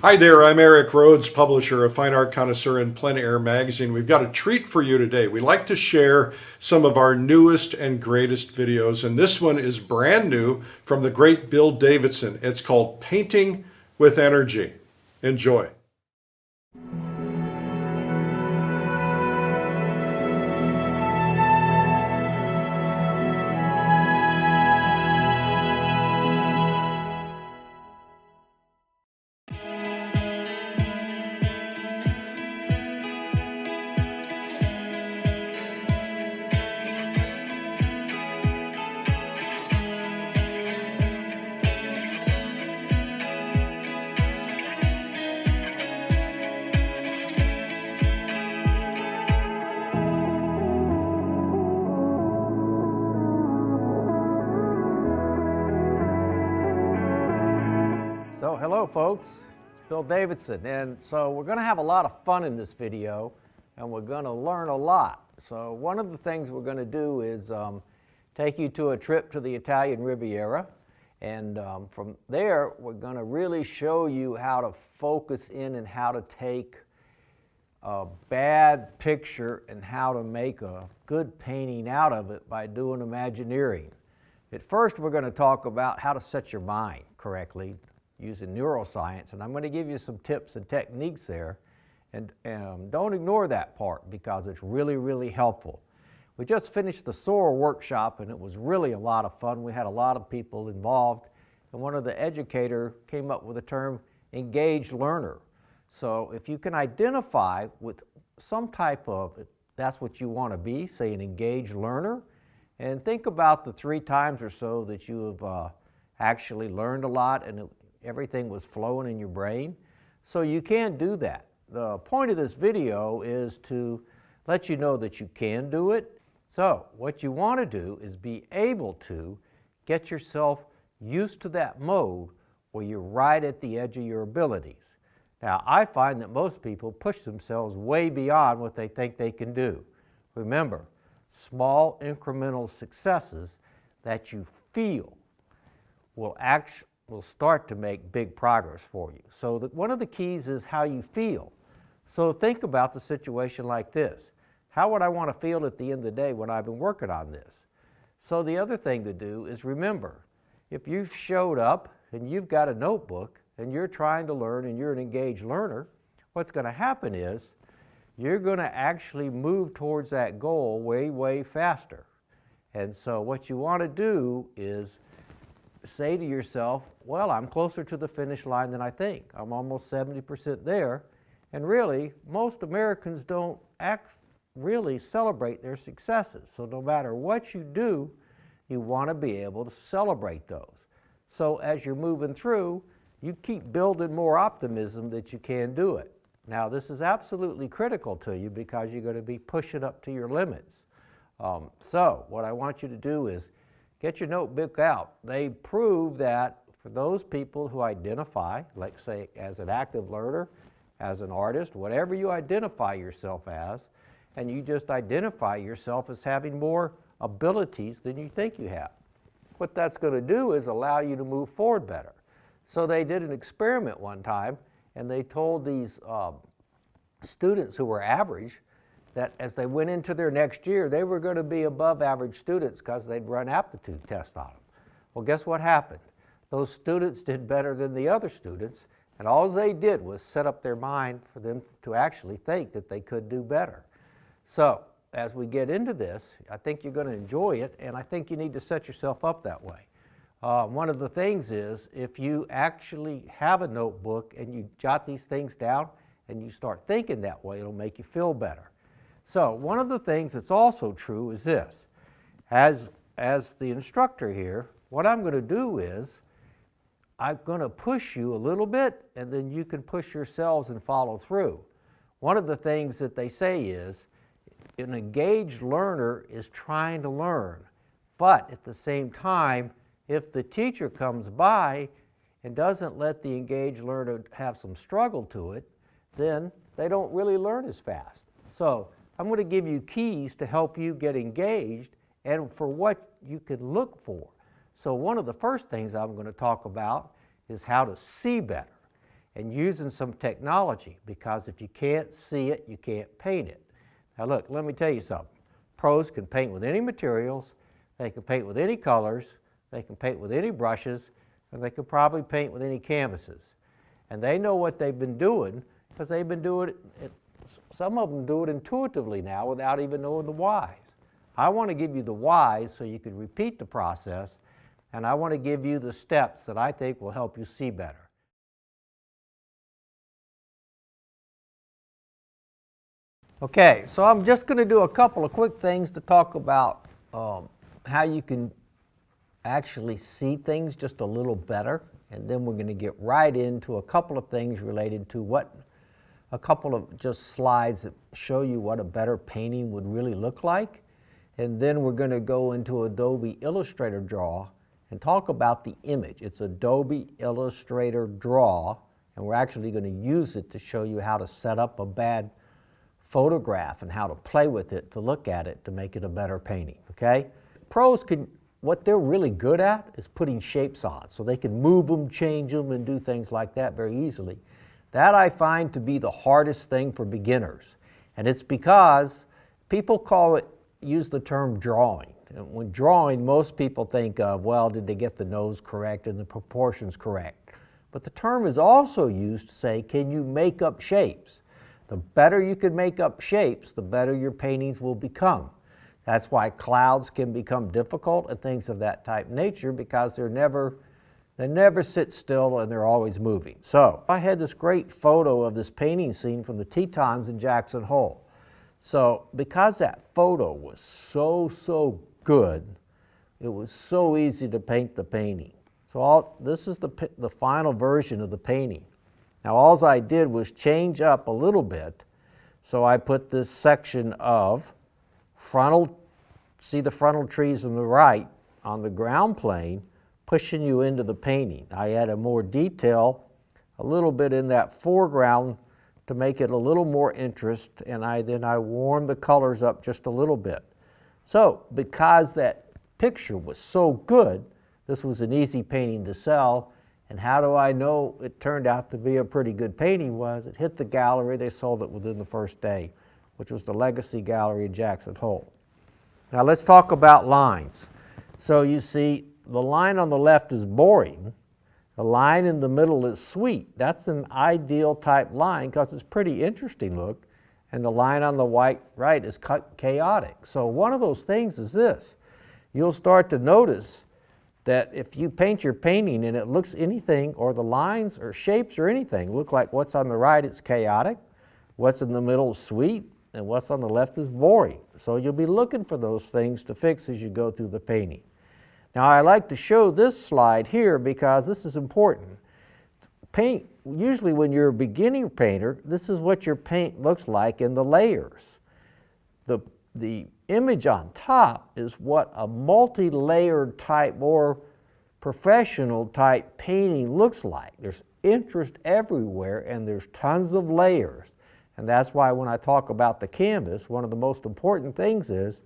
Hi there, I'm Eric Rhodes, publisher of Fine Art Connoisseur and Plein Air magazine. We've got a treat for you today. We like to share some of our newest and greatest videos, and this one is brand new from the great Bill Davidson. It's called Painting with Energy. Enjoy. So hello folks, it's Bill Davidson, and so we're going to have a lot of fun in this video and we're going to learn a lot. So one of the things we're going to do is take you to a trip to the Italian Riviera, and from there we're going to really show you how to focus in and how to take a bad picture and how to make a good painting out of it by doing Imagineering. At first we're going to talk about how to set your mind correctly using neuroscience, and I'm going to give you some tips and techniques there, and don't ignore that part because it's really helpful. We just finished the SOAR workshop and it was really a lot of fun. We had a lot of people involved, and one of the educators came up with the term engaged learner. So if you can identify with some type of, that's what you want to be, say an engaged learner, and think about the 3 times or so that you have actually learned a lot and everything was flowing in your brain. So you can do that. The point of this video is to let you know that you can do it. So what you want to do is be able to get yourself used to that mode where you're right at the edge of your abilities. Now I find that most people push themselves way beyond what they think they can do. Remember, small incremental successes that you feel will start to make big progress for you. So one of the keys is how you feel. So think about the situation like this. How would I want to feel at the end of the day when I've been working on this? So the other thing to do is remember, if you've showed up and you've got a notebook and you're trying to learn and you're an engaged learner, what's going to happen is you're going to actually move towards that goal way faster. And so what you want to do is say to yourself, well, I'm closer to the finish line than I think. I'm almost 70% there. And really, most Americans don't really celebrate their successes. So no matter what you do, you want to be able to celebrate those. So as you're moving through, you keep building more optimism that you can do it. Now, this is absolutely critical to you because you're going to be pushing up to your limits. So what I want you to do is get your notebook out. They prove that for those people who identify, like say as an active learner, as an artist, whatever you identify yourself as, and you just identify yourself as having more abilities than you think you have. What that's going to do is allow you to move forward better. So they did an experiment one time, and they told these students who were average that as they went into their next year, they were going to be above average students because they'd run aptitude tests on them. Well, guess what happened? Those students did better than the other students, and all they did was set up their mind for them to actually think that they could do better. So as we get into this, I think you're going to enjoy it, and I think you need to set yourself up that way. One of the things is if you actually have a notebook and you jot these things down and you start thinking that way, it'll make you feel better. So one of the things that's also true is this. As the instructor here, what I'm going to do is I'm going to push you a little bit, and then you can push yourselves and follow through. One of the things that they say is an engaged learner is trying to learn, but at the same time, if the teacher comes by and doesn't let the engaged learner have some struggle to it, then they don't really learn as fast. So I'm going to give you keys to help you get engaged and for what you can look for. So one of the first things I'm going to talk about is how to see better. and using some technology, because if you can't see it, you can't paint it. Now look, let me tell you something. Pros can paint with any materials, they can paint with any colors, they can paint with any brushes, and they can probably paint with any canvases. And they know what they've been doing because they've been doing it, some of them do it intuitively now without even knowing the whys. I want to give you the whys so you can repeat the process, and I want to give you the steps that I think will help you see better. Okay, so I'm just going to do a couple of quick things to talk about how you can actually see things just a little better, and then we're going to get right into a couple of things related to a couple of just slides that show you what a better painting would really look like, and then we're going to go into Adobe Illustrator Draw and talk about the image. It's Adobe Illustrator Draw, and we're actually going to use it to show you how to set up a bad photograph and how to play with it to look at it to make it a better painting, okay? Pros what they're really good at is putting shapes on, so they can move them, change them, and do things like that very easily. That I find to be the hardest thing for beginners, and it's because people use the term drawing. And when drawing, most people think of, well, did they get the nose correct and the proportions correct? But the term is also used to say, can you make up shapes? The better you can make up shapes, the better your paintings will become. That's why clouds can become difficult and things of that type nature, because they never sit still and they're always moving. So I had this great photo of this painting scene from the Tetons in Jackson Hole. So because that photo was so good, it was so easy to paint the painting. So this is the final version of the painting. Now all I did was change up a little bit. So I put this section of see the frontal trees on the right on the ground plane, pushing you into the painting. I added more detail a little bit in that foreground to make it a little more interest, and then I warmed the colors up just a little bit. So because that picture was so good, this was an easy painting to sell. And how do I know it turned out to be a pretty good painting? Was it hit the gallery, they sold it within the first day, which was the Legacy Gallery in Jackson Hole. Now let's talk about lines. So you see, the line on the left is boring. The line in the middle is sweet. That's an ideal type line because it's pretty interesting look. And the line on the right is chaotic. So one of those things is this. You'll start to notice that if you paint your painting and it looks anything, or the lines or shapes or anything look like what's on the right, it's chaotic, what's in the middle is sweet, and what's on the left is boring. So you'll be looking for those things to fix as you go through the painting. Now I like to show this slide here because this is important. Usually when you're a beginning painter, this is what your paint looks like in the layers. The image on top is what a multi-layered type or professional type painting looks like. There's interest everywhere and there's tons of layers. And that's why when I talk about the canvas, one of the most important things is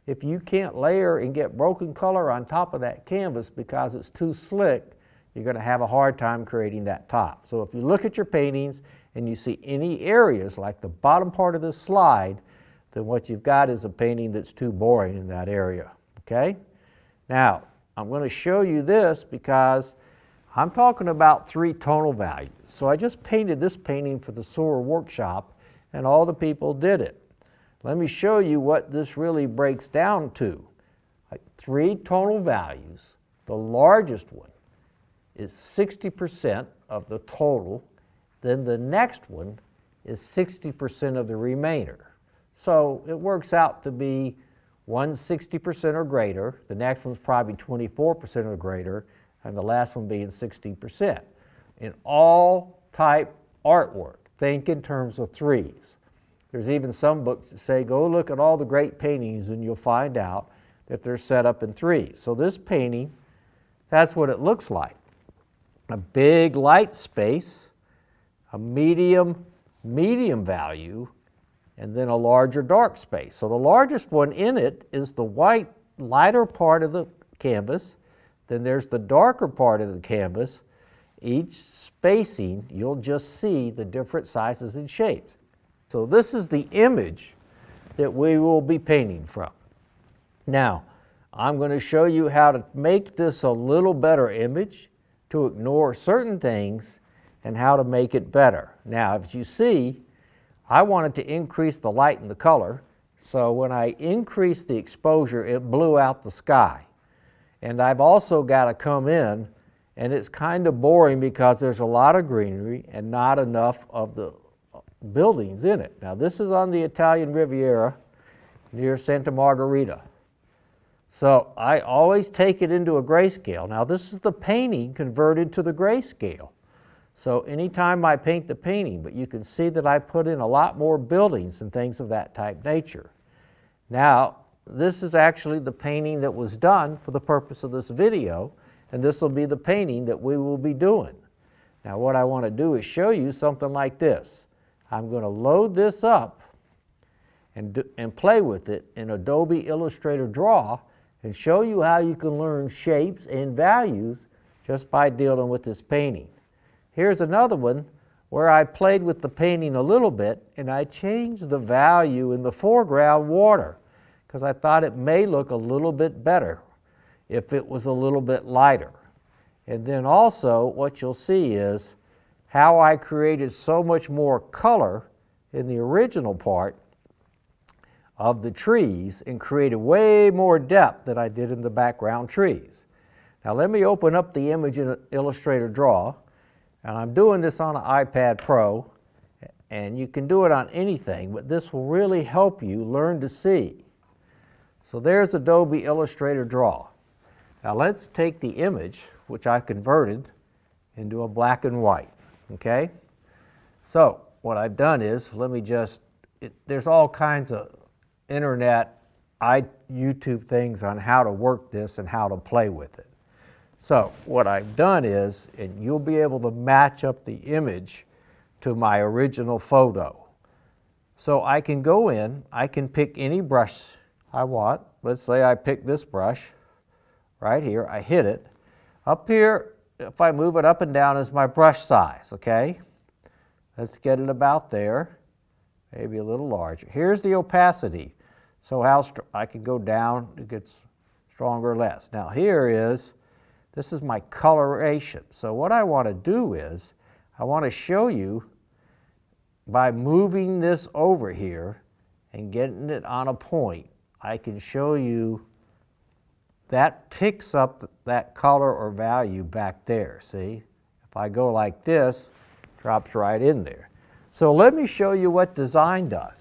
if you can't layer and get broken color on top of that canvas because it's too slick, you're going to have a hard time creating that top. So if you look at your paintings and you see any areas like the bottom part of this slide, then what you've got is a painting that's too boring in that area, okay? Now, I'm going to show you this because I'm talking about 3 tonal values. So I just painted this painting for the SOAR workshop, and all the people did it. Let me show you what this really breaks down to. 3 tonal values. The largest one is 60% of the total. Then the next one is 60% of the remainder. So it works out to be one 60% or greater, the next one's probably 24% or greater, and the last one being 60%. In all type artwork, think in terms of 3s. There's even some books that say, go look at all the great paintings and you'll find out that they're set up in 3s. So this painting, that's what it looks like. A big light space, a medium value, and then a larger dark space. So the largest one in it is the white, lighter part of the canvas. Then there's the darker part of the canvas. each spacing, you'll just see the different sizes and shapes. So this is the image that we will be painting from. Now, I'm going to show you how to make this a little better image, to ignore certain things, and how to make it better. Now, as you see, I wanted to increase the light and the color, so when I increased the exposure, it blew out the sky. And I've also got to come in, and it's kind of boring because there's a lot of greenery and not enough of the buildings in it. Now, this is on the Italian Riviera near Santa Margherita. So I always take it into a grayscale. Now, this is the painting converted to the grayscale. So anytime I paint the painting, but you can see that I put in a lot more buildings and things of that type nature. Now, this is actually the painting that was done for the purpose of this video, and this will be the painting that we will be doing. Now, what I want to do is show you something like this. I'm going to load this up and play with it in Adobe Illustrator Draw and show you how you can learn shapes and values just by dealing with this painting. Here's another one where I played with the painting a little bit and I changed the value in the foreground water because I thought it may look a little bit better if it was a little bit lighter. And then also what you'll see is how I created so much more color in the original part of the trees and created way more depth than I did in the background trees. Now let me open up the image in Illustrator Draw, and I'm doing this on an iPad Pro, and you can do it on anything, but this will really help you learn to see. So there's Adobe Illustrator Draw. Now let's take the image, which I converted into a black and white, okay? So what I've done is, there's all kinds of internet, YouTube things on how to work this and how to play with it. So what I've done is, and you'll be able to match up the image to my original photo. So I can go in, I can pick any brush I want. Let's say I pick this brush right here, I hit it. Up here, if I move it up and down, is my brush size, okay? Let's get it about there, maybe a little larger. Here's the opacity. So I can go down, it gets stronger or less. Now this is my coloration. So what I want to do is, I want to show you by moving this over here and getting it on a point, I can show you that picks up that color or value back there, see? If I go like this, it drops right in there. So let me show you what design does.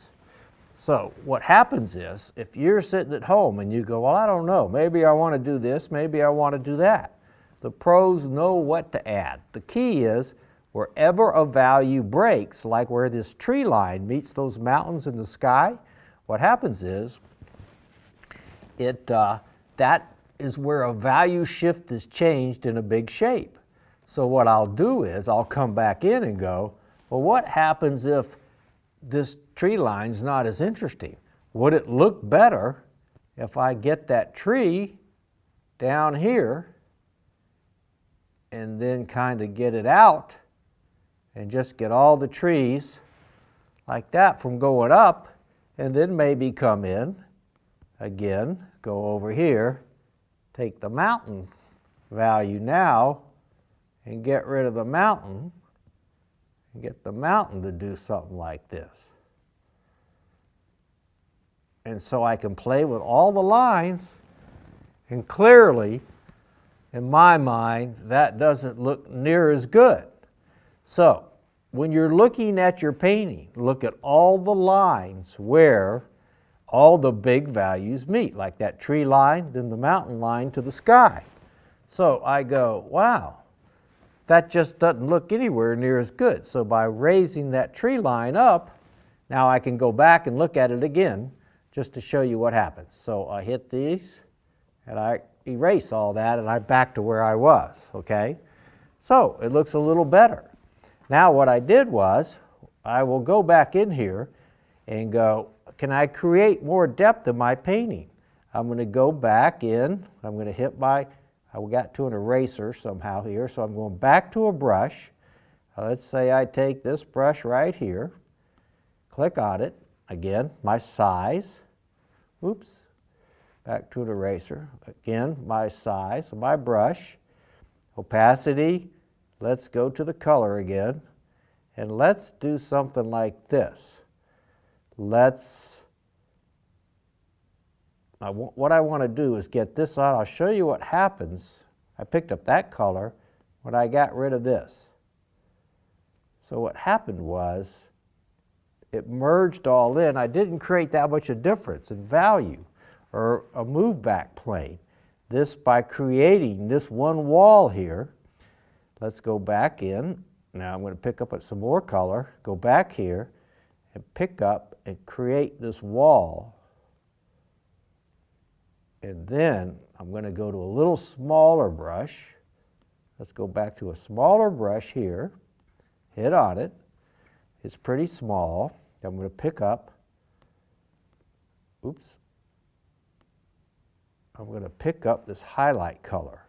So what happens is, if you're sitting at home and you go, well, I don't know, maybe I want to do this, maybe I want to do that. The pros know what to add. The key is, wherever a value breaks, like where this tree line meets those mountains in the sky, what happens is, that is where a value shift is changed in a big shape. So what I'll do is, I'll come back in and go, well, what happens if this tree line's not as interesting? Would it look better if I get that tree down here and then kind of get it out and just get all the trees like that from going up, and then maybe come in again, go over here, take the mountain value now and get rid of the mountain and get the mountain to do something like this. And so I can play with all the lines, and clearly, in my mind, that doesn't look near as good. So, when you're looking at your painting, look at all the lines where all the big values meet, like that tree line, then the mountain line to the sky. So I go, wow, that just doesn't look anywhere near as good. So by raising that tree line up, now I can go back and look at it again just to show you what happens. So I hit these and I erase all that and I'm back to where I was, okay? So it looks a little better. Now what I did was, I will go back in here and go, can I create more depth in my painting? I'm going to go back in, I'm going to hit my I got to an eraser somehow here, so I'm going back to a brush. Let's say I take this brush right here, click on it, again, my size, oops, back to an eraser, again, my size, my brush, opacity, let's go to the color again, and let's do something like this. What I want to do is get this on. I'll show you what happens. I picked up that color when I got rid of this. So what happened was it merged all in. I didn't create that much of difference in value or a move back plane. This by creating this one wall here. Let's go back in. Now I'm going to pick up some more color, go back here and pick up and create this wall. And then I'm going to go to a little smaller brush. Let's go back to a smaller brush here. Hit on it. It's pretty small. I'm going to pick up, oops, I'm going to pick up this highlight color.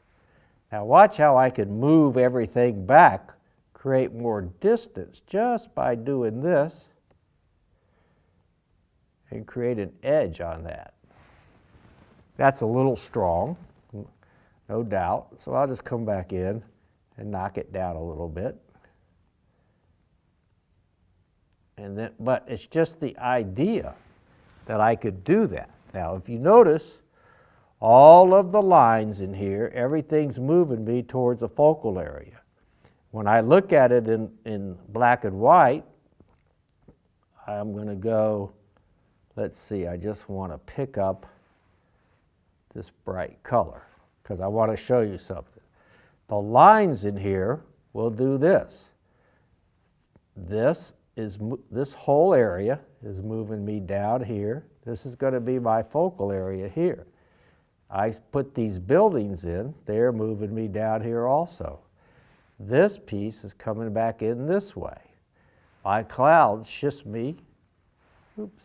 Now watch how I can move everything back, create more distance just by doing this and create an edge on that. That's a little strong, no doubt. So I'll just come back in and knock it down a little bit. And then, but it's just the idea that I could do that. Now, if you notice, all of the lines in here, everything's moving me towards a focal area. When I look at it in black and white, I'm going to go, let's see, I just want to pick up this bright color because I want to show you something. The lines in here will do this. This whole area is moving me down here. This is going to be my focal area here. I put these buildings in, they're moving me down here also. This piece is coming back in this way. My cloud shifts me, oops,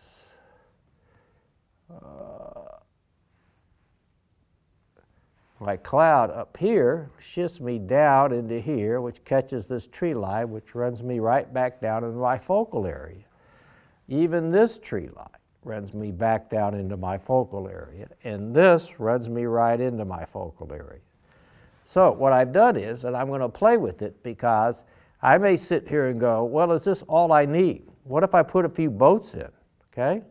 my cloud up here shifts me down into here, which catches this tree line, which runs me right back down into my focal area. Even this tree line runs me back down into my focal area, and this runs me right into my focal area. So what I've done is, and I'm going to play with it because I may sit here and go, well, is this all I need? What if I put a few boats in, okay?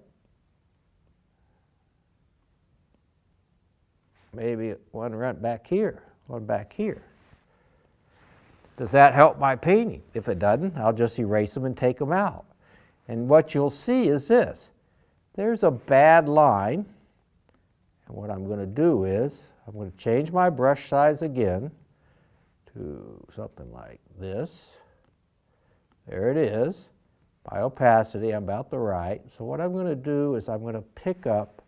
Maybe one right back here, one back here. Does that help my painting? If it doesn't, I'll just erase them and take them out. And what you'll see is this. There's a bad line. And what I'm going to do is, I'm going to change my brush size again to something like this. There it is. My opacity, I'm about the right. So what I'm going to do is I'm going to pick up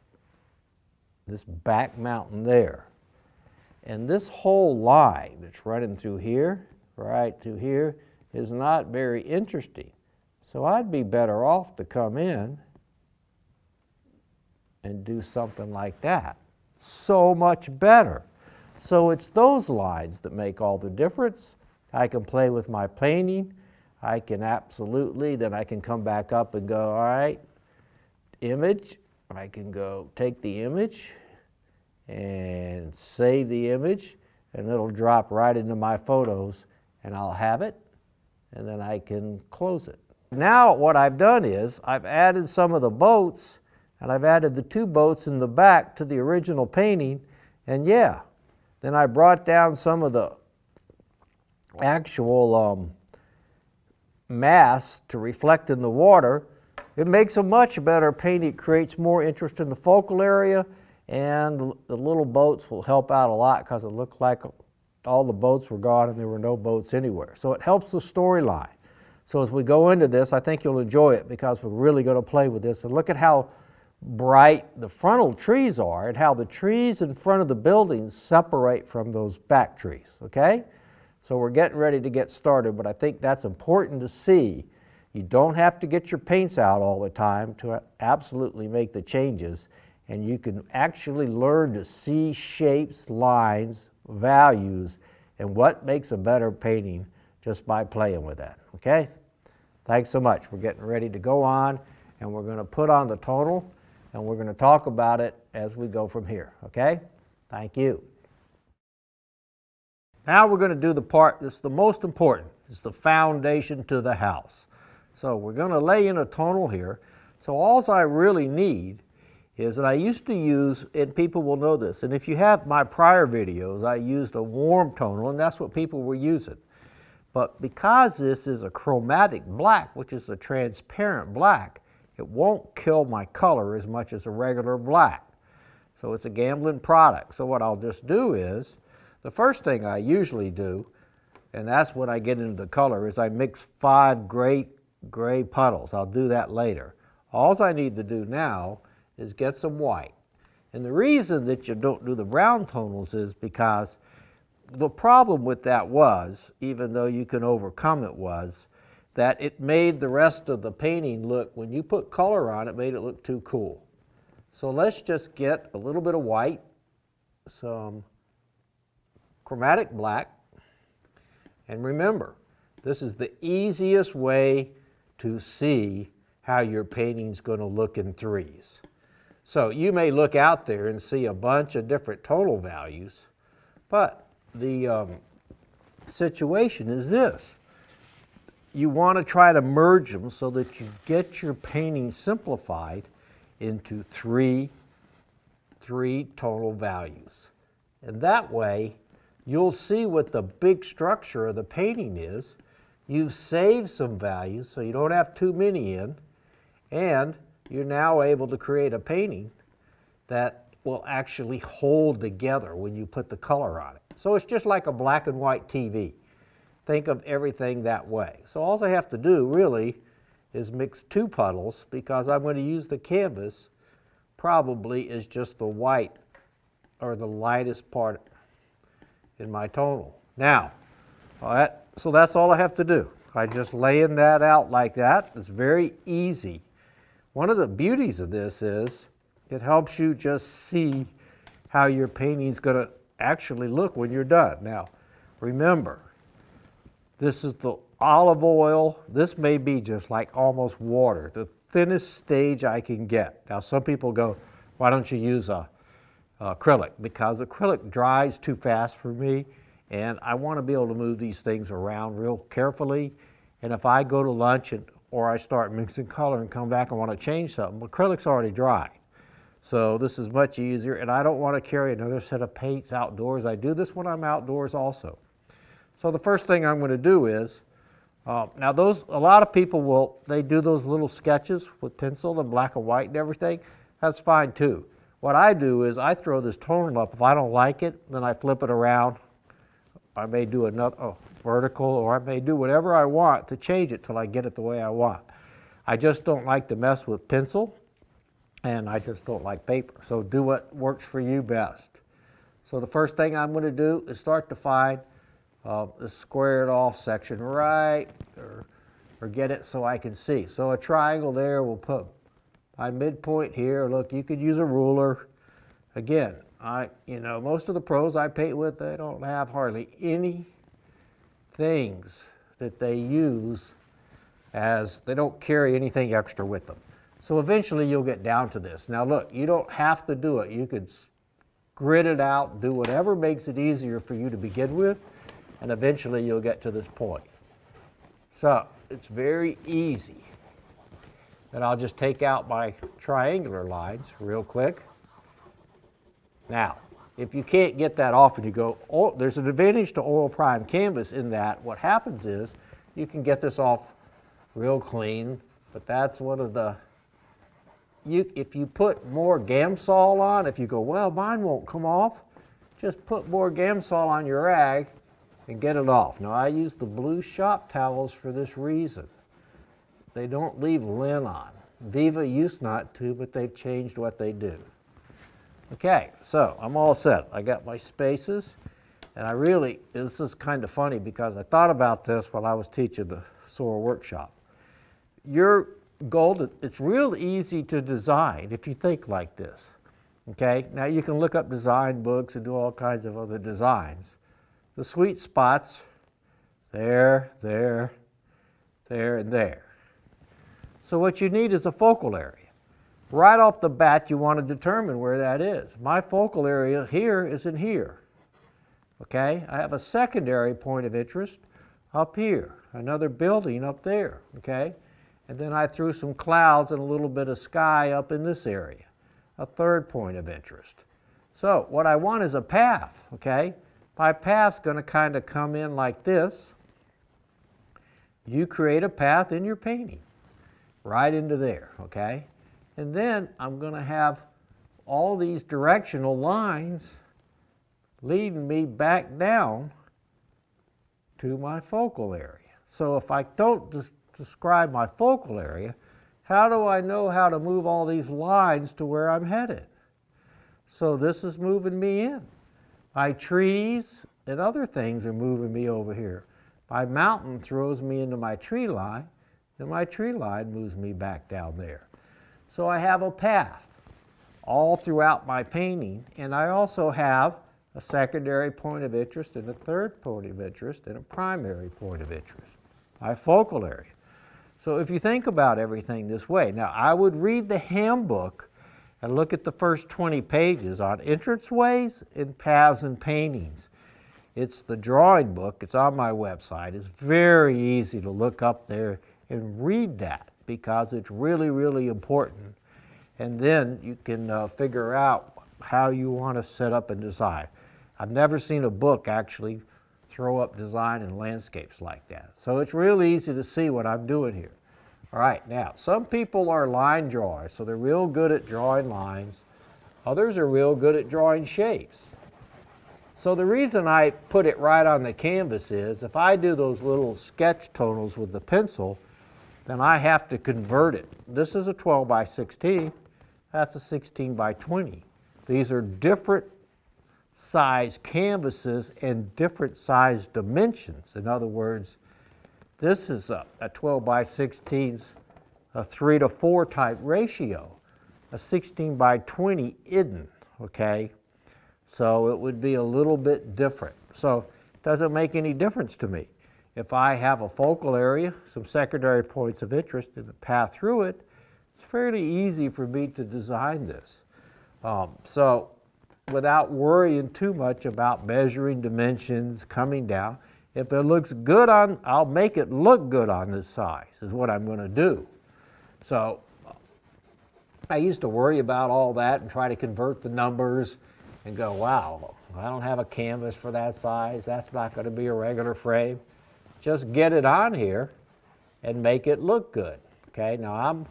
this back mountain there. And this whole line that's running through here, right through here, is not very interesting. So I'd be better off to come in and do something like that. So much better. So it's those lines that make all the difference. I can play with my painting. I can absolutely, then I can come back up and go, all right, image. I can go take the image and save the image, and it'll drop right into my photos, and I'll have it, and then I can close it. Now what I've done is I've added some of the boats, and I've added the two boats in the back to the original painting, and yeah, then I brought down some of the actual mass to reflect in the water. It makes a much better painting. It creates more interest in the focal area, and the little boats will help out a lot because it looked like all the boats were gone and there were no boats anywhere. So it helps the storyline. So as we go into this, I think you'll enjoy it because we're really going to play with this. And look at how bright the frontal trees are and how the trees in front of the buildings separate from those back trees, okay? So we're getting ready to get started, but I think that's important to see. You don't have to get your paints out all the time to absolutely make the changes, and you can actually learn to see shapes, lines, values and what makes a better painting just by playing with that, okay? Thanks so much. We're getting ready to go on, and we're going to put on the tonal, and we're going to talk about it as we go from here, okay? Thank you. Now we're going to do the part that's the most important. It's the foundation to the house. So we're going to lay in a tonal here. So all I really need is that I used to use, and people will know this, and if you have my prior videos, I used a warm tonal, and that's what people were using. But because this is a chromatic black, which is a transparent black, it won't kill my color as much as a regular black. So it's a gambling product. So what I'll just do is, the first thing I usually do, and that's when I get into the color, is I mix 5 gray puddles. I'll do that later. All I need to do now is get some white. And the reason that you don't do the brown tonals is because the problem with that was, even though you can overcome it, was that it made the rest of the painting look, when you put color on it, made it look too cool. So let's just get a little bit of white, some chromatic black, and remember, this is the easiest way to see how your painting's going to look in threes. So you may look out there and see a bunch of different tonal values, but the situation is this. You want to try to merge them so that you get your painting simplified into three tonal values. And that way, you'll see what the big structure of the painting is. You've saved some values so you don't have too many in, and you're now able to create a painting that will actually hold together when you put the color on it. So it's just like a black and white TV. Think of everything that way. So all I have to do really is mix 2 puddles, because I'm going to use the canvas probably is just the white or the lightest part in my tonal. Now, so that's all I have to do. I just laying that out like that. It's very easy. One of the beauties of this is it helps you just see how your painting's going to actually look when you're done. Now, remember, this is the olive oil. This may be just like almost water, the thinnest stage I can get. Now, some people go, why don't you use acrylic? Because acrylic dries too fast for me, and I want to be able to move these things around real carefully. And if I go to lunch or I start mixing color and come back and want to change something, acrylic's already dry. So this is much easier, and I don't want to carry another set of paints outdoors. I do this when I'm outdoors also. So the first thing I'm going to do is, now a lot of people they do those little sketches with pencil and black and white and everything. That's fine too. What I do is I throw this tonal up. If I don't like it, then I flip it around. I may do another vertical, or I may do whatever I want to change it till I get it the way I want. I just don't like to mess with pencil, and I just don't like paper. So do what works for you best. So the first thing I'm going to do is start to find the squared off section right, or get it so I can see. So a triangle there, we'll put my midpoint here. Look, you could use a ruler. Again, most of the pros I paint with, they don't have hardly any things that they use they don't carry anything extra with them. So eventually you'll get down to this. Now look, you don't have to do it. You could grid it out, do whatever makes it easier for you to begin with, and eventually you'll get to this point. So it's very easy. And I'll just take out my triangular lines real quick. Now, if you can't get that off and you go, oh, there's an advantage to oil prime canvas in that what happens is you can get this off real clean, but that's one of the, if you put more Gamsol on, if you go, well, mine won't come off, just put more Gamsol on your rag and get it off. Now, I use the blue shop towels for this reason. They don't leave lint on. Viva used not to, but they've changed what they do. Okay, so I'm all set. I got my spaces, and this is kind of funny because I thought about this while I was teaching the SOAR workshop. Your goal, it's real easy to design if you think like this. Okay, now you can look up design books and do all kinds of other designs. The sweet spots, there, there, there, and there. So what you need is a focal area. Right off the bat, you want to determine where that is. My focal area here is in here. Okay, I have a secondary point of interest up here, another building up there, okay? And then I threw some clouds and a little bit of sky up in this area, a third point of interest. So what I want is a path, okay? My path's going to kind of come in like this. You create a path in your painting, right into there, okay? And then I'm going to have all these directional lines leading me back down to my focal area. So if I don't describe my focal area, how do I know how to move all these lines to where I'm headed? So this is moving me in. My trees and other things are moving me over here. My mountain throws me into my tree line, and my tree line moves me back down there. So I have a path all throughout my painting, and I also have a secondary point of interest and a third point of interest and a primary point of interest, my focal area. So if you think about everything this way, now I would read the handbook and look at the first 20 pages on entranceways and paths and paintings. It's the drawing book, it's on my website. It's very easy to look up there and read that because it's really, really important. And then you can figure out how you want to set up and design. I've never seen a book actually throw up design and landscapes like that. So it's really easy to see what I'm doing here. All right, now, some people are line drawers, so they're real good at drawing lines. Others are real good at drawing shapes. So the reason I put it right on the canvas is if I do those little sketch tonals with the pencil, then I have to convert it. This is a 12 by 16. That's a 16 by 20. These are different size canvases and different size dimensions. In other words, this is a 12 by 16's a 3 to 4 type ratio. A 16 by 20 isn't, okay? So it would be a little bit different. So it doesn't make any difference to me. If I have a focal area, some secondary points of interest, and a path through it, it's fairly easy for me to design this. So without worrying too much about measuring dimensions, coming down, if it looks good on, I'll make it look good on this size, is what I'm going to do. So I used to worry about all that and try to convert the numbers and go, wow, I don't have a canvas for that size. That's not going to be a regular frame. Just get it on here and make it look good. Okay, now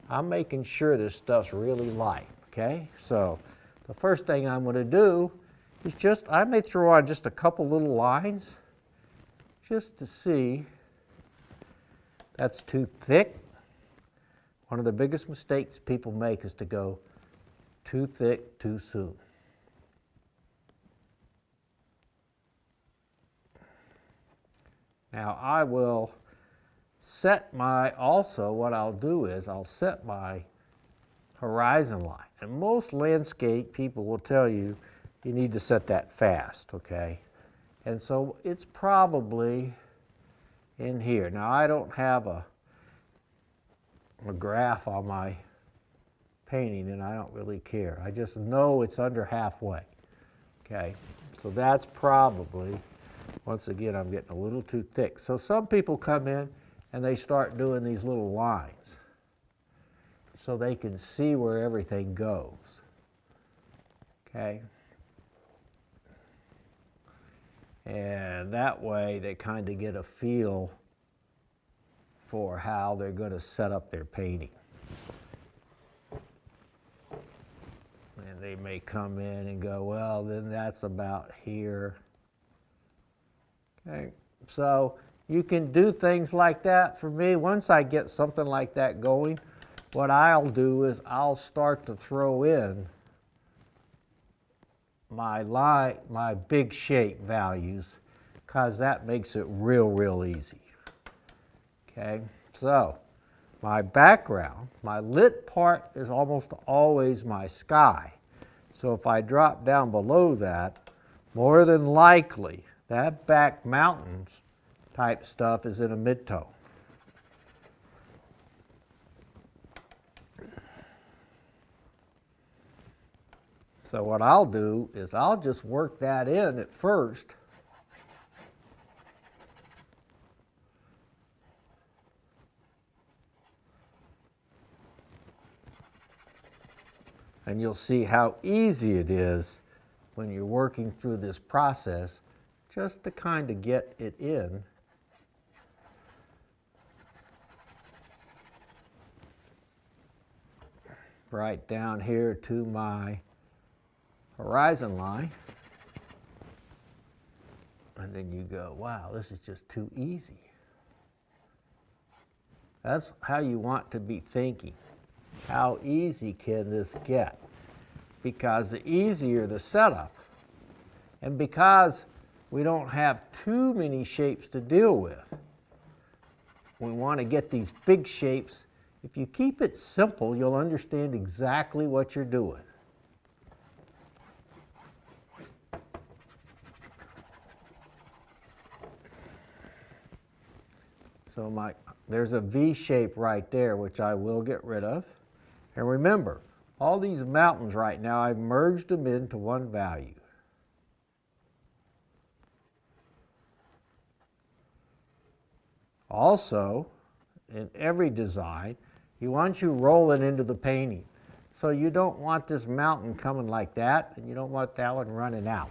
I'm making sure this stuff's really light. Okay, so the first thing I'm going to do is I may throw on just a couple little lines just to see. That's too thick. One of the biggest mistakes people make is to go too thick too soon. Now I will set what I'll do is I'll set my horizon line. And most landscape people will tell you you need to set that fast, okay? And so it's probably in here. Now I don't have a graph on my painting and I don't really care. I just know it's under halfway, okay? So that's probably, once again, I'm getting a little too thick. So some people come in and they start doing these little lines so they can see where everything goes, okay? And that way they kind of get a feel for how they're going to set up their painting. And they may come in and go, well, then that's about here. Okay, so you can do things like that. For me, once I get something like that going, what I'll do is I'll start to throw in my big shape values, because that makes it real easy. Okay, so my background, my lit part is almost always my sky. So if I drop down below that, more than likely that back mountains type stuff is in a mid-tone. So what I'll do is I'll just work that in at first. And you'll see how easy it is when you're working through this process just to kind of get it in. Right down here to my horizon line. And then you go, wow, this is just too easy. That's how you want to be thinking. How easy can this get? Because the easier the setup, and because we don't have too many shapes to deal with, we want to get these big shapes. If you keep it simple, you'll understand exactly what you're doing. So there's a V shape right there, which I will get rid of. And remember, all these mountains right now, I've merged them into one value. Also, in every design, you want you rolling into the painting. So you don't want this mountain coming like that, and you don't want that one running out.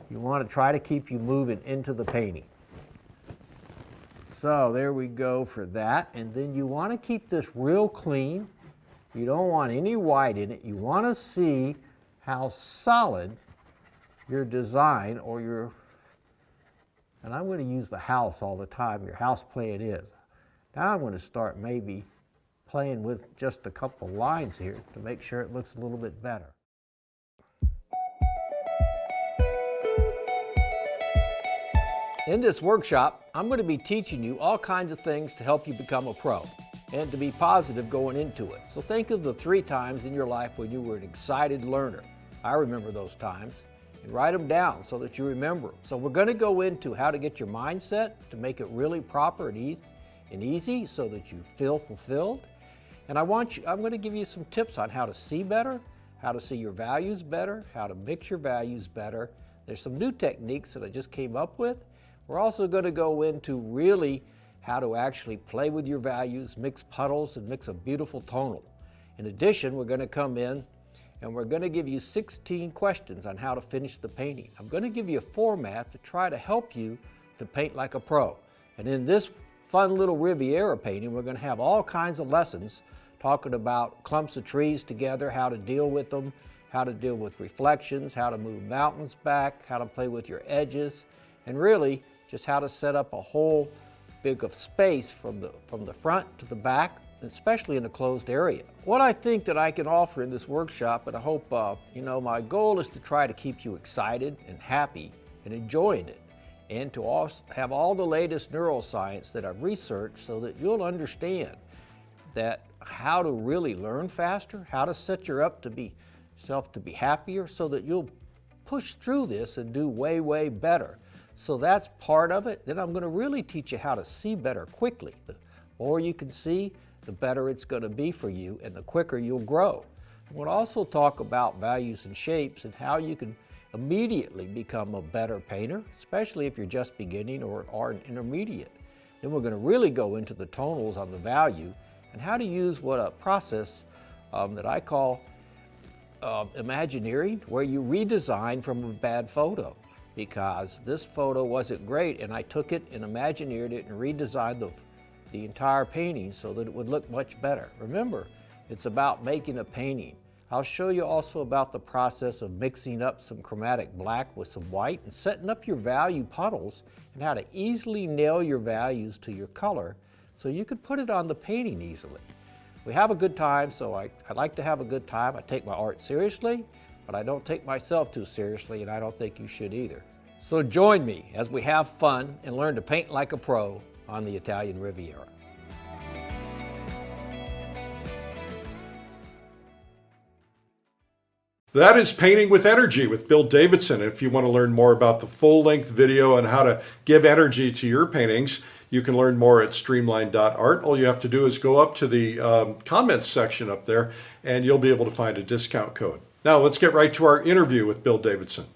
You want to try to keep you moving into the painting. So there we go for that. And then you want to keep this real clean. You don't want any white in it. You want to see how solid your design or your, and I'm going to use the house all the time, your house plan is. Now I'm going to start maybe playing with just a couple lines here to make sure it looks a little bit better. In this workshop, I'm going to be teaching you all kinds of things to help you become a pro and to be positive going into it. So think of the 3 times in your life when you were an excited learner. I remember those times, and write them down so that you remember them. So we're going to go into how to get your mindset to make it really proper and easy so that you feel fulfilled. And I'm going to give you some tips on how to see better, how to see your values better, how to mix your values better. There's some new techniques that I just came up with. We're also going to go into really how to actually play with your values, mix puddles, and mix a beautiful tonal. In addition, we're going to come in and we're going to give you 16 questions on how to finish the painting. I'm going to give you a format to try to help you to paint like a pro. And in this fun little Riviera painting, we're going to have all kinds of lessons talking about clumps of trees together, how to deal with them, how to deal with reflections, how to move mountains back, how to play with your edges, and really just how to set up a whole big of space from the front to the back, especially in a closed area. What I think that I can offer in this workshop, and I hope, my goal is to try to keep you excited and happy and enjoying it, and to also have all the latest neuroscience that I've researched so that you'll understand that how to really learn faster, how to set yourself to be happier so that you'll push through this and do way, way better. So that's part of it. Then I'm going to really teach you how to see better quickly. The more you can see, the better it's going to be for you and the quicker you'll grow. We'll also talk about values and shapes and how you can immediately become a better painter, especially if you're just beginning or are an intermediate. Then we're going to really go into the tonals on the value and how to use what a process that I call Imagineering, where you redesign from a bad photo. Because this photo wasn't great and I took it and Imagineered it and redesigned the entire painting so that it would look much better. Remember, it's about making a painting. I'll show you also about the process of mixing up some chromatic black with some white and setting up your value puddles and how to easily nail your values to your color so you can put it on the painting easily. We have a good time, so I like to have a good time. I take my art seriously, but I don't take myself too seriously, and I don't think you should either. So join me as we have fun and learn to paint like a pro on the Italian Riviera. That is Painting with Energy with Bill Davidson. If you want to learn more about the full-length video and how to give energy to your paintings, you can learn more at streamline.art. All you have to do is go up to the comments section up there, and you'll be able to find a discount code. Now, let's get right to our interview with Bill Davidson.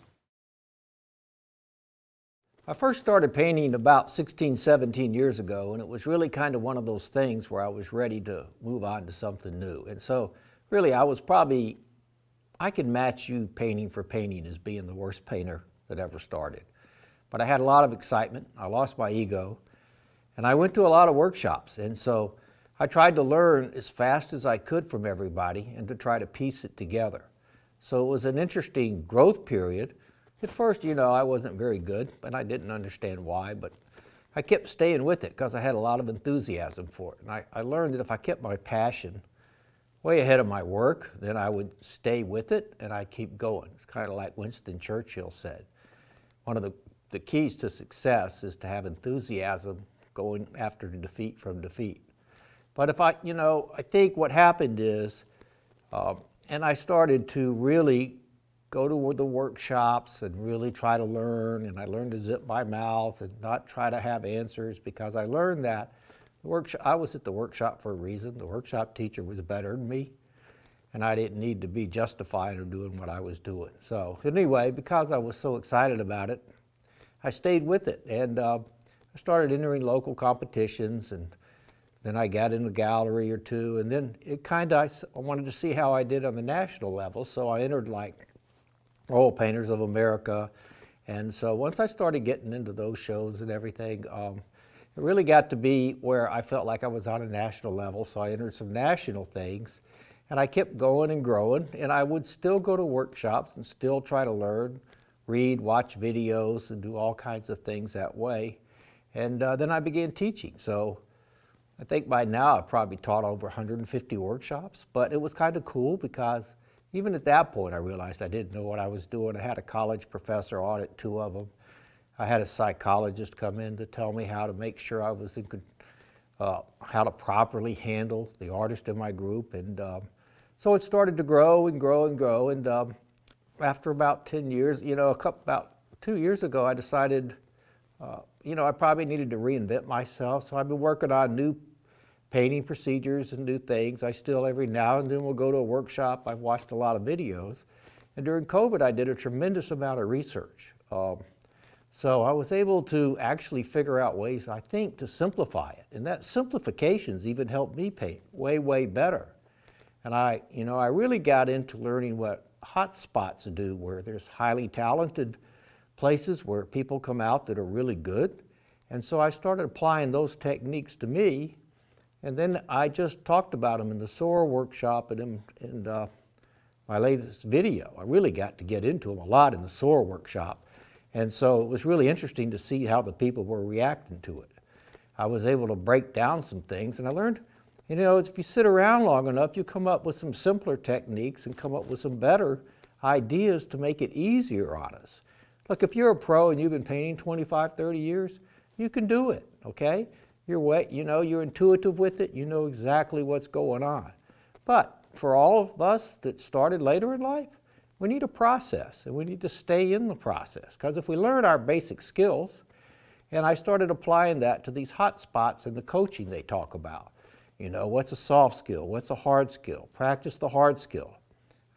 I first started painting about 16, 17 years ago, and it was really kind of one of those things where I was ready to move on to something new. And so, really, I could match you painting for painting as being the worst painter that ever started. But I had a lot of excitement, I lost my ego, and I went to a lot of workshops. And so I tried to learn as fast as I could from everybody and to try to piece it together. So it was an interesting growth period. At first, I wasn't very good, and I didn't understand why, but I kept staying with it because I had a lot of enthusiasm for it. And I learned that if I kept my passion way ahead of my work, then I would stay with it and I'd keep going. It's kind of like Winston Churchill said. One of the keys to success is to have enthusiasm going after defeat from defeat. But if I think what happened is, and I started to really go to the workshops and really try to learn, and I learned to zip my mouth and not try to have answers, because I learned that I was at the workshop for a reason. The workshop teacher was better than me, and I didn't need to be justified of doing what I was doing. So anyway, because I was so excited about it, I stayed with it, and I started entering local competitions, and then I got in a gallery or two, and then I wanted to see how I did on the national level, so I entered like Oil Painters of America. And so once I started getting into those shows and everything, it really got to be where I felt like I was on a national level, so I entered some national things, and I kept going and growing, and I would still go to workshops and still try to learn, read, watch videos, and do all kinds of things that way. And then I began teaching. So I think by now I've probably taught over 150 workshops, but it was kind of cool because even at that point I realized I didn't know what I was doing. I had a college professor audit 2 of them. I had a psychologist come in to tell me how to make sure I was how to properly handle the artist in my group. And so it started to grow and grow and grow. And after about 10 years, about 2 years ago, I decided, I probably needed to reinvent myself. So I've been working on new painting procedures and new things. I still every now and then will go to a workshop. I've watched a lot of videos. And during COVID, I did a tremendous amount of research. So I was able to actually figure out ways, I think, to simplify it. And that simplifications even helped me paint way, way better. And I really got into learning what hot spots do, where there's highly talented places where people come out that are really good. And so I started applying those techniques to me. And then I just talked about them in the SOAR workshop and in my latest video. I really got to get into them a lot in the SOAR workshop. And so it was really interesting to see how the people were reacting to it. I was able to break down some things, and I learned, if you sit around long enough, you come up with some simpler techniques and come up with some better ideas to make it easier on us. Look, if you're a pro and you've been painting 25, 30 years, you can do it, okay? You're intuitive with it, you know exactly what's going on. But for all of us that started later in life, we need a process, and we need to stay in the process. Because if we learn our basic skills, and I started applying that to these hot spots in the coaching they talk about. What's a soft skill? What's a hard skill? Practice the hard skill.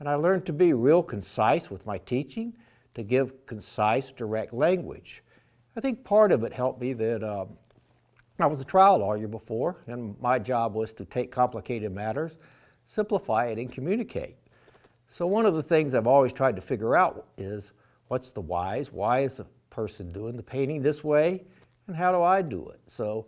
And I learned to be real concise with my teaching, to give concise, direct language. I think part of it helped me that I was a trial lawyer before, and my job was to take complicated matters, simplify it, and communicate. So one of the things I've always tried to figure out is, what's the whys? Why is a person doing the painting this way? And how do I do it? So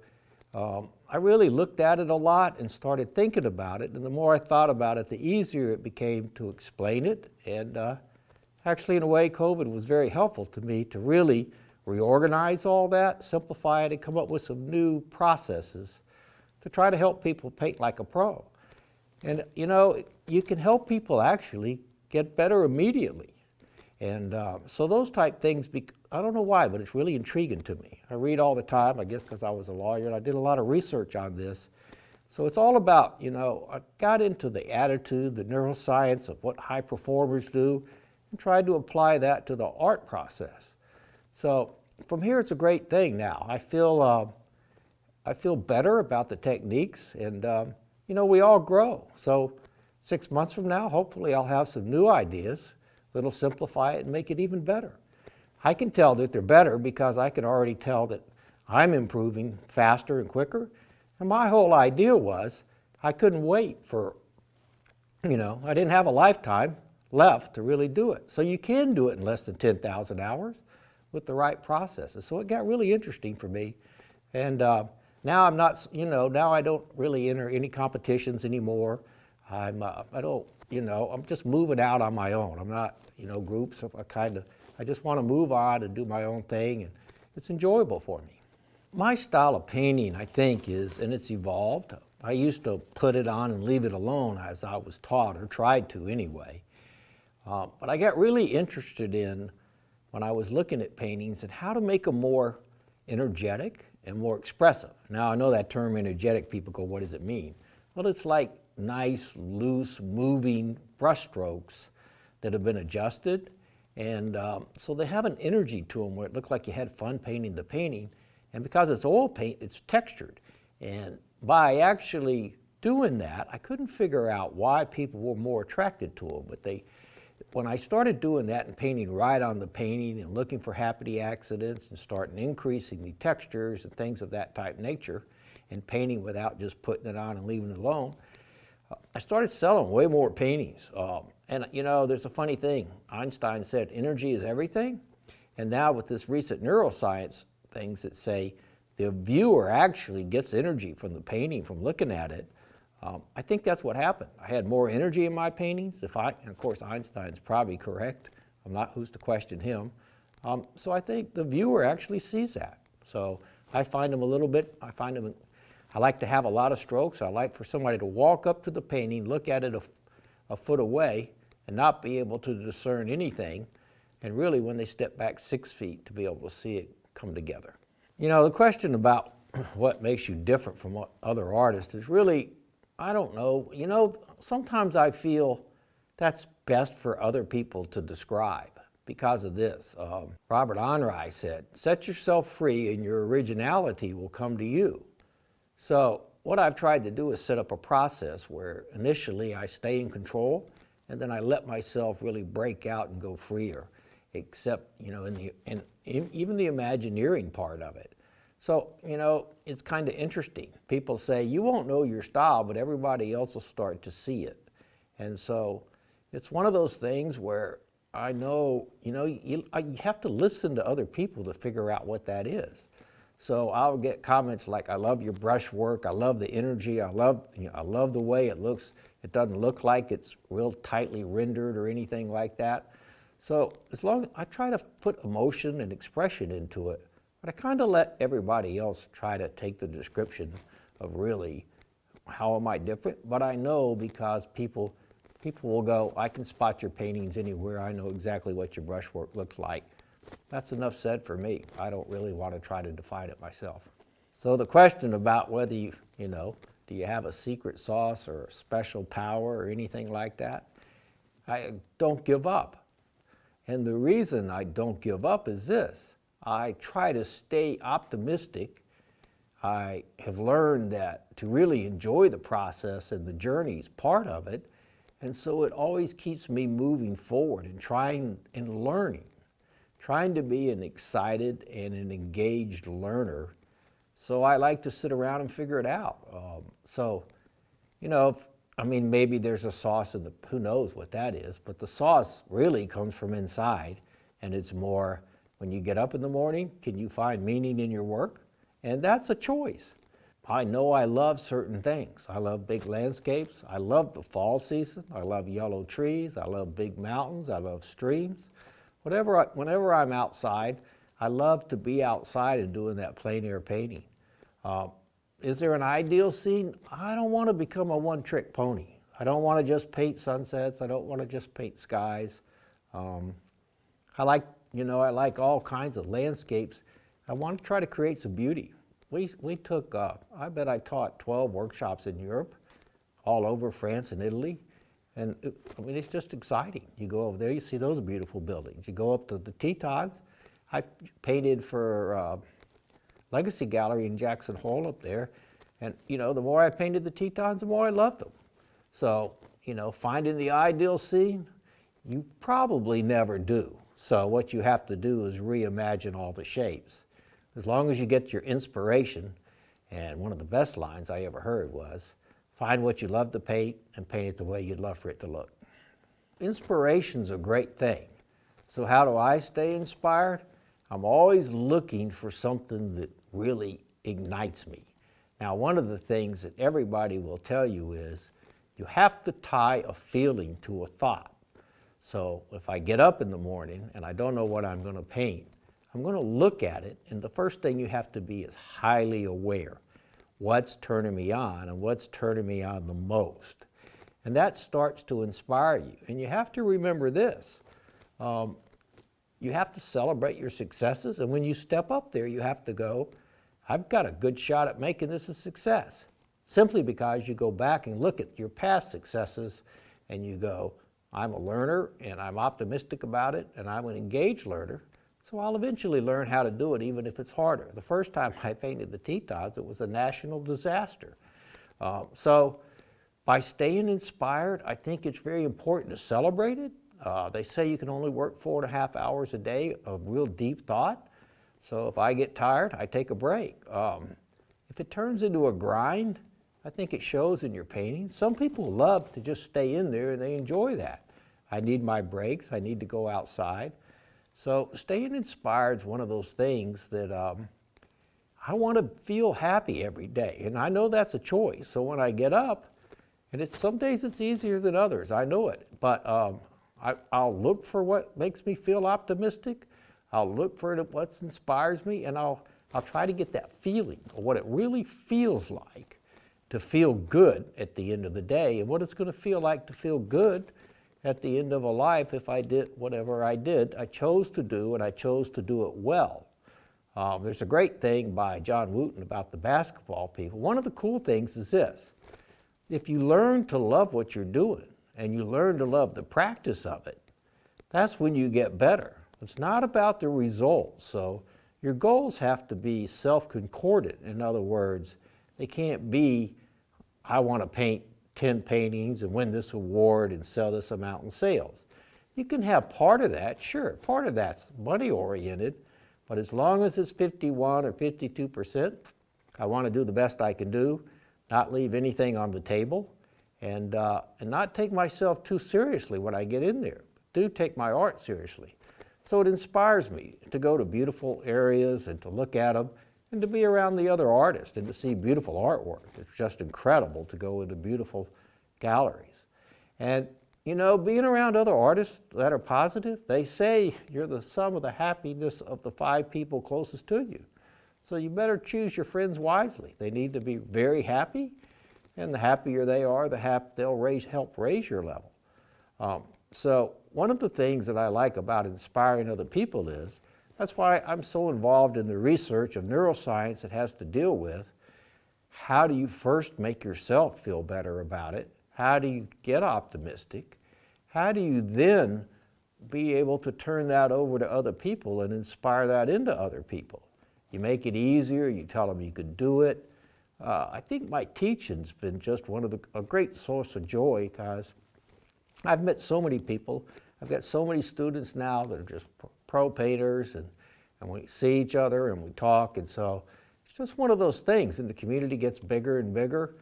I really looked at it a lot and started thinking about it. And the more I thought about it, the easier it became to explain it. And actually, in a way, COVID was very helpful to me to really reorganize all that, simplify it, and come up with some new processes to try to help people paint like a pro. And you can help people actually get better immediately. And so those type things, I don't know why, but it's really intriguing to me. I read all the time, I guess because I was a lawyer, and I did a lot of research on this. So it's all about, I got into the attitude, the neuroscience of what high performers do, and tried to apply that to the art process. So from here, it's a great thing now. I feel better about the techniques, and we all grow. So 6 months from now, hopefully I'll have some new ideas that'll simplify it and make it even better. I can tell that they're better because I can already tell that I'm improving faster and quicker. And my whole idea was I couldn't wait for, I didn't have a lifetime left to really do it. So you can do it in less than 10,000 hours with the right processes. So it got really interesting for me. And now I'm not, now I don't really enter any competitions anymore. I don't, I'm just moving out on my own. I'm not, groups. I just want to move on and do my own thing, and it's enjoyable for me. My style of painting, I think, and it's evolved. I used to put it on and leave it alone as I was taught, or tried to anyway. But I got really interested in, when I was looking at paintings, and how to make them more energetic and more expressive. Now, I know that term energetic, people go, what does it mean? Well, it's like nice, loose, moving brush strokes that have been adjusted. And so they have an energy to them where it looked like you had fun painting the painting. And because it's oil paint, it's textured. And by actually doing that, I couldn't figure out why people were more attracted to them. But when I started doing that and painting right on the painting and looking for happy accidents and starting increasing the textures and things of that type nature, and painting without just putting it on and leaving it alone, I started selling way more paintings. And there's a funny thing. Einstein said energy is everything. And now with this recent neuroscience things that say the viewer actually gets energy from the painting, from looking at it, I think that's what happened. I had more energy in my paintings. And of course, Einstein's probably correct. I'm not who's to question him. So I think the viewer actually sees that. So I find them I like to have a lot of strokes. I like for somebody to walk up to the painting, look at it a foot away, and not be able to discern anything. And really, when they step back 6 feet, to be able to see it come together. The question about what makes you different from what other artists is really, I don't know. Sometimes I feel that's best for other people to describe because of this. Robert Onrai said, set yourself free and your originality will come to you. So what I've tried to do is set up a process where initially I stay in control, and then I let myself really break out and go freer, except, in even the Imagineering part of it. So, it's kind of interesting. People say, you won't know your style, but everybody else will start to see it. And so it's one of those things where I know, you have to listen to other people to figure out what that is. So I'll get comments like, I love your brush work, I love the energy, I love the way it looks. It doesn't look like it's real tightly rendered or anything like that. So as long as I try to put emotion and expression into it, but I kind of let everybody else try to take the description of really how am I different. But I know because people will go, I can spot your paintings anywhere. I know exactly what your brushwork looks like. That's enough said for me. I don't really want to try to define it myself. So the question about whether do you have a secret sauce or a special power or anything like that, I don't give up. And the reason I don't give up is this. I try to stay optimistic. I have learned that to really enjoy the process and the journey is part of it. And so it always keeps me moving forward and trying and learning, trying to be an excited and an engaged learner. So I like to sit around and figure it out. Maybe there's a sauce in who knows what that is, but the sauce really comes from inside, and it's more when you get up in the morning, can you find meaning in your work? And that's a choice. I know I love certain things. I love big landscapes. I love the fall season. I love yellow trees. I love big mountains. I love streams. Whenever I'm outside, I love to be outside and doing that plein air painting. Is there an ideal scene? I don't want to become a one-trick pony. I don't want to just paint sunsets. I don't want to just paint skies. I like all kinds of landscapes. I want to try to create some beauty. we took, I bet I taught 12 workshops in Europe, all over France and Italy. And I mean, it's just exciting. You go over there, you see those beautiful buildings. You go up to the Tetons. I painted for Legacy Gallery in Jackson Hole up there. And, you know, the more I painted the Tetons, the more I loved them. So, you know, finding the ideal scene, you probably never do. So what you have to do is reimagine all the shapes. As long as you get your inspiration, and one of the best lines I ever heard was, find what you love to paint and paint it the way you'd love for it to look. Inspiration's a great thing. So how do I stay inspired? I'm always looking for something that really ignites me. Now, one of the things that everybody will tell you is you have to tie a feeling to a thought. So if I get up in the morning and I don't know what I'm going to paint, I'm going to look at it, and the first thing you have to be is highly aware. What's turning me on and what's turning me on the most? And that starts to inspire you. And you have to remember this. You have to celebrate your successes, and when you step up there, you have to go, I've got a good shot at making this a success. Simply because you go back and look at your past successes and you go, I'm a learner and I'm optimistic about it and I'm an engaged learner, so I'll eventually learn how to do it even if it's harder. The first time I painted the Tetons, it was a national disaster. So by staying inspired, I think it's very important to celebrate it. They say you can only work 4.5 hours a day of real deep thought. So if I get tired, I take a break. If it turns into a grind, I think it shows in your painting. Some people love to just stay in there and they enjoy that. I need my breaks, I need to go outside. So staying inspired is one of those things that I want to feel happy every day. And I know that's a choice. So when I get up, and some days it's easier than others, I know it. But I'll look for what makes me feel optimistic. I'll look for what inspires me, and I'll try to get that feeling of what it really feels like to feel good at the end of the day, and what it's going to feel like to feel good at the end of a life if I did whatever I chose to do, and I chose to do it well. There's a great thing by John Wooten about the basketball people. One of the cool things is this. If you learn to love what you're doing, and you learn to love the practice of it, that's when you get better. It's not about the results. So your goals have to be self-concordant. In other words, they can't be, I want to paint 10 paintings and win this award and sell this amount in sales. You can have part of that, sure. Part of that's money-oriented, but as long as it's 51 or 52%, I want to do the best I can do, not leave anything on the table, and not take myself too seriously when I get in there. Do take my art seriously. So it inspires me to go to beautiful areas and to look at them and to be around the other artists and to see beautiful artwork. It's just incredible to go into beautiful galleries. And, you know, being around other artists that are positive, they say you're the sum of the happiness of the 5 people closest to you. So you better choose your friends wisely. They need to be very happy, and the happier they are, they'll help raise your level. So one of the things that I like about inspiring other people is, that's why I'm so involved in the research of neuroscience that has to deal with how do you first make yourself feel better about it? How do you get optimistic? How do you then be able to turn that over to other people and inspire that into other people? You make it easier, you tell them you could do it. I think my teaching's been just a great source of joy, because I've met so many people. I've got so many students now that are just pro painters, and we see each other and we talk, and so it's just one of those things, and the community gets bigger and bigger.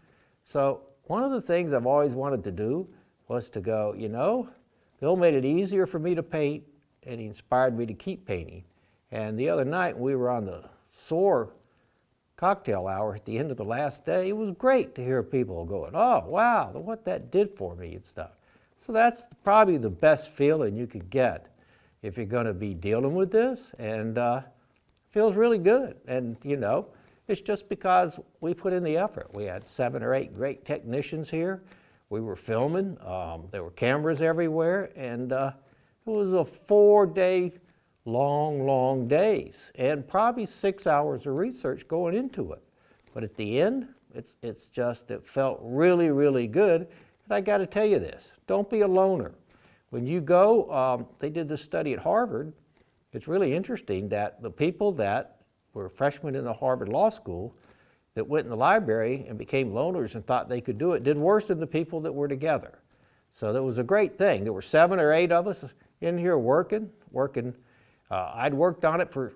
So one of the things I've always wanted to do was to go, you know, Bill made it easier for me to paint, and he inspired me to keep painting. And the other night we were on the SOAR cocktail hour at the end of the last day. It was great to hear people going, oh, wow, what that did for me and stuff. So that's probably the best feeling you could get if you're going to be dealing with this, and feels really good. And, you know, it's just because we put in the effort. We had 7 or 8 great technicians here. We were filming. There were cameras everywhere, and it was a 4-day long, long days and probably 6 hours of research going into it. But at the end, it felt really, really good. And I got to tell you this, don't be a loner. When you go, they did this study at Harvard. It's really interesting that the people that were freshmen in the Harvard Law School that went in the library and became loners and thought they could do it did worse than the people that were together. So that was a great thing. There were 7 or 8 of us in here working. I'd worked on it for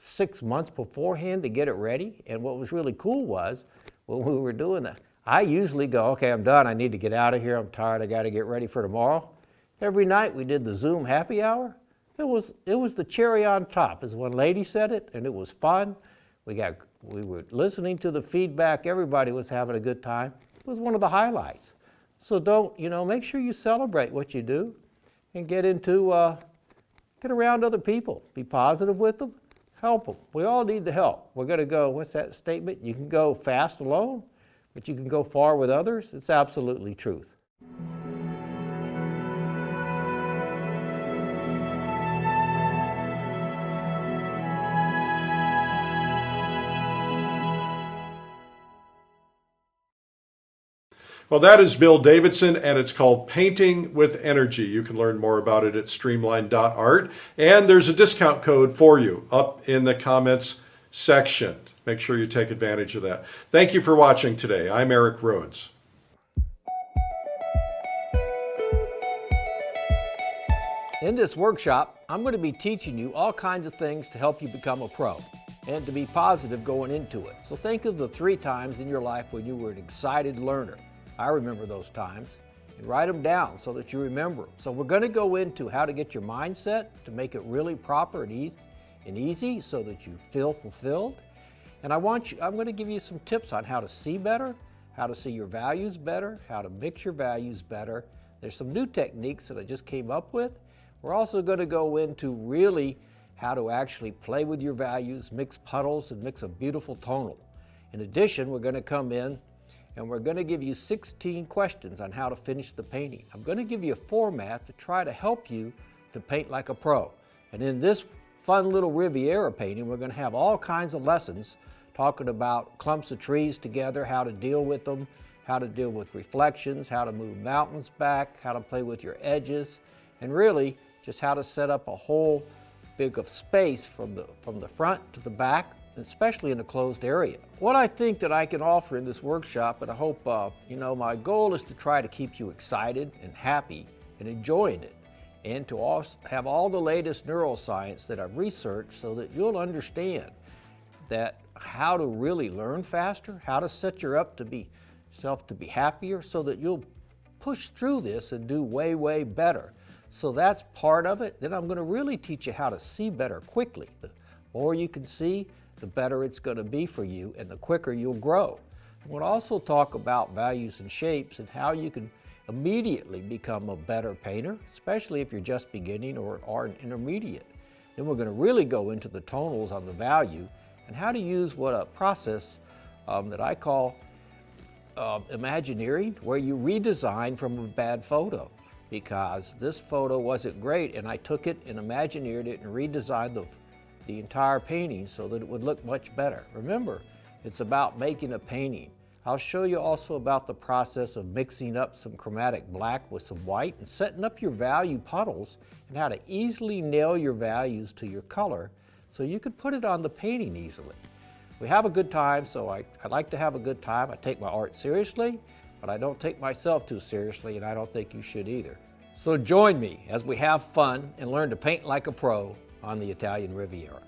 6 months beforehand to get it ready. And what was really cool was when we were doing that, I usually go, okay, I'm done. I need to get out of here. I'm tired. I got to get ready for tomorrow. Every night we did the Zoom happy hour. It was the cherry on top, as one lady said it, and it was fun. We were listening to the feedback. Everybody was having a good time. It was one of the highlights. So make sure you celebrate what you do and get around other people. Be positive with them. Help them. We all need the help. We're going to go, what's that statement? You can go fast alone, but you can go far with others. It's absolutely truth. Well, that is Bill Davidson, and it's called Painting with Energy. You can learn more about it at streamline.art, and there's a discount code for you up in the comments section. Make sure you take advantage of that. Thank you for watching today. I'm Eric Rhodes. In this workshop, I'm going to be teaching you all kinds of things to help you become a pro and to be positive going into it. So think of the 3 times in your life when you were an excited learner. I remember those times, and write them down so that you remember them. So we're going to go into how to get your mindset to make it really proper and easy so that you feel fulfilled. And I'm going to give you some tips on how to see better, how to see your values better, how to mix your values better. There's some new techniques that I just came up with. We're also going to go into really how to actually play with your values, mix puddles, and mix a beautiful tonal. In addition, we're going to come in and we're going to give you 16 questions on how to finish the painting. I'm going to give you a format to try to help you to paint like a pro. And in this fun little Riviera painting, we're going to have all kinds of lessons talking about clumps of trees together, how to deal with them, how to deal with reflections, how to move mountains back, how to play with your edges, and really just how to set up a whole big of space from the front to the back, especially in a closed area. What I think that I can offer in this workshop, and I hope, my goal is to try to keep you excited and happy and enjoying it, and to also have all the latest neuroscience that I've researched so that you'll understand that how to really learn faster, how to set yourself to be happier so that you'll push through this and do way, way better. So that's part of it. Then I'm going to really teach you how to see better quickly. The more you can see, the better it's going to be for you and the quicker you'll grow. We'll also talk about values and shapes and how you can immediately become a better painter, especially if you're just beginning or are an intermediate. Then we're going to really go into the tonals on the value and how to use what a process that I call Imagineering, where you redesign from a bad photo, because this photo wasn't great and I took it and Imagineered it and redesigned the entire painting so that it would look much better. Remember, it's about making a painting. I'll show you also about the process of mixing up some chromatic black with some white and setting up your value puddles and how to easily nail your values to your color so you could put it on the painting easily. We have a good time, so I like to have a good time. I take my art seriously, but I don't take myself too seriously, and I don't think you should either. So join me as we have fun and learn to paint like a pro on the Italian Riviera.